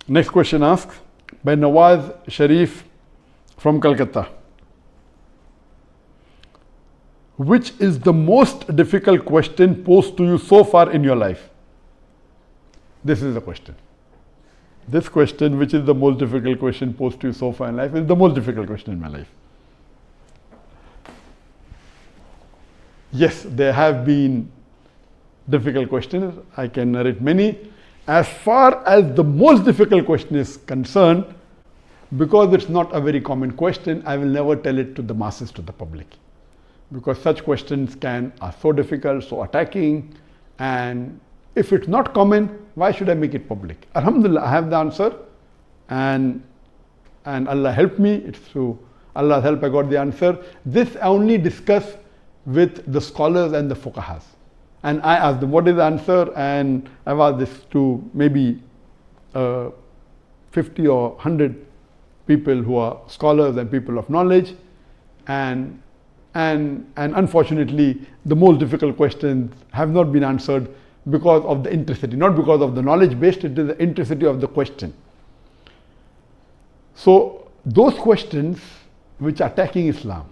Next question asks by Nawaz Sharif from Calcutta. Which is the most difficult question posed to you so far in your life? This is the question. This question, which is the most difficult question posed to you so far in life, is the most difficult question in my life. Yes, there have been difficult questions. I can narrate many. As far as the most difficult question is concerned, because it's not a very common question, I will never tell it to the masses, to the public. Because such questions are so difficult, so attacking, and if it's not common, why should I make it public? Alhamdulillah, I have the answer, and Allah helped me. It's through Allah's help I got the answer. This I only discuss with the scholars and the fuqahas. And I asked them, what is the answer? And I've asked this to maybe 50 or 100 people who are scholars and people of knowledge. And unfortunately, the most difficult questions have not been answered because of the intricity, not because of the knowledge based, it is the intricity of the question. So those questions which are attacking Islam,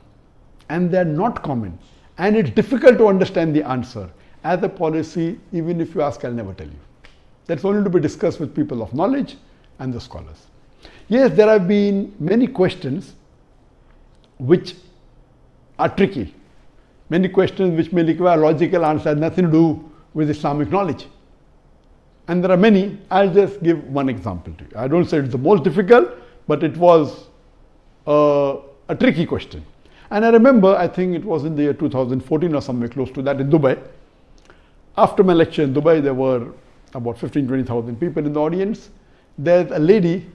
and they are not common, and it's difficult to understand the answer. As a policy, even if you ask, I'll never tell you. That's only to be discussed with people of knowledge and the scholars. Yes, there have been many questions which are tricky. Many questions which may require logical answer, has nothing to do with Islamic knowledge. And there are many. I'll just give one example to you. I don't say it's the most difficult, but it was a tricky question. And I remember, I think it was in the year 2014 or somewhere close to that in Dubai. After my lecture in Dubai, there were about 15,000-20,000 people in the audience. There's a lady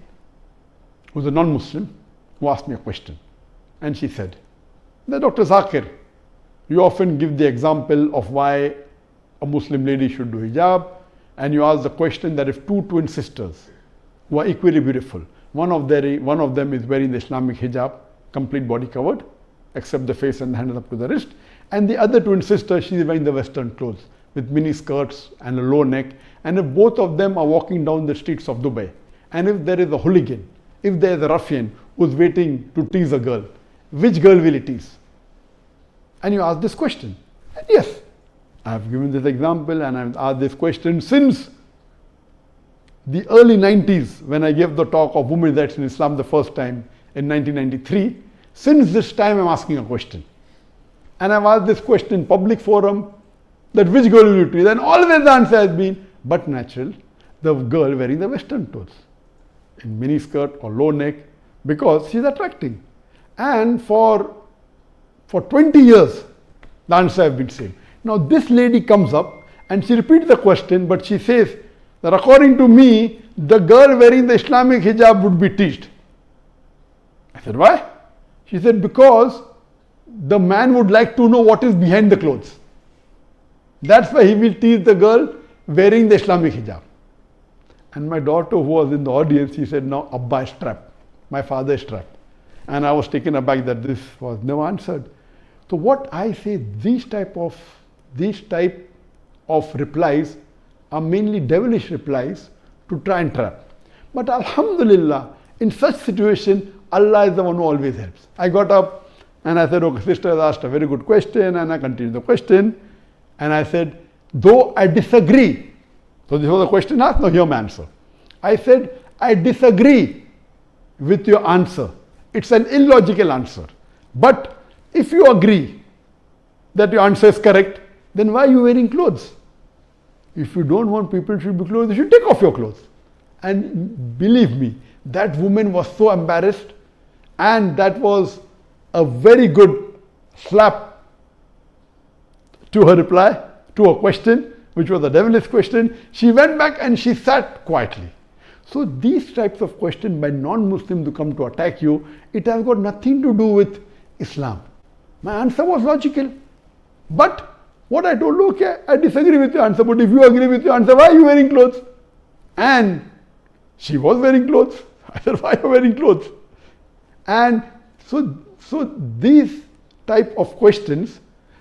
who's a non-Muslim who asked me a question. And she said, Dr. Zakir, you often give the example of why a Muslim lady should do hijab, and you ask the question that if two twin sisters who are equally beautiful, one of them is wearing the Islamic hijab, complete body covered, except the face and the hands up to the wrist, and the other twin sister, she is wearing the Western clothes with mini skirts and a low neck, and if both of them are walking down the streets of Dubai, and if there is a hooligan, if there is a ruffian who's waiting to tease a girl, which girl will he tease? And you ask this question. And yes, I have given this example and I've asked this question since the early 90s when I gave the talk of women's rights in Islam the first time in 1993. Since this time I'm asking a question. And I've asked this question in public forum that which girl will you tease? And always the answer has been, but natural, the girl wearing the Western clothes in mini skirt or low neck because she's attracting. And for 20 years, the answer has been same. Now this lady comes up and she repeats the question, but she says that according to me, the girl wearing the Islamic hijab would be teased. I said, why? She said, because the man would like to know what is behind the clothes. That's why he will tease the girl wearing the Islamic hijab. And my daughter who was in the audience, she said, no, Abba is trapped. My father is trapped. And I was taken aback that this was never answered. So what I say, these type of replies are mainly devilish replies to try and trap. But alhamdulillah, in such situation, Allah is the one who always helps. I got up and I said, okay, sister has asked a very good question, and I continued the question. And I said, though I disagree. So this was the question asked, now hear my answer. I said, I disagree with your answer. It's an illogical answer. But if you agree that your answer is correct, then why are you wearing clothes? If you don't want people to be clothes, you should take off your clothes. And believe me, that woman was so embarrassed, and that was a very good slap to her reply, to her question, which was a devilish question. She went back and she sat quietly. So these types of questions by non-Muslims who come to attack you, it has got nothing to do with Islam. My answer was logical. But what I told, okay, I disagree with your answer, but if you agree with your answer, why are you wearing clothes? And she was wearing clothes. I said, why are you wearing clothes? And so these type of questions,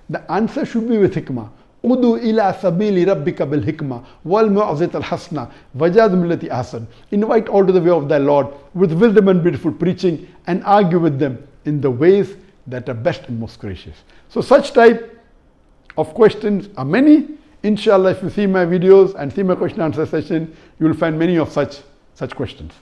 the answer should be with hikmah. Udu ila sabili rabbika bil hikmah wal mu'azit al hasna wajad millati ahsan. Invite all to the way of thy Lord with wisdom and beautiful preaching, and argue with them in the ways that are best and most gracious. So such type of questions are many. Inshallah, if you see my videos and see my question answer session, you will find many of such questions.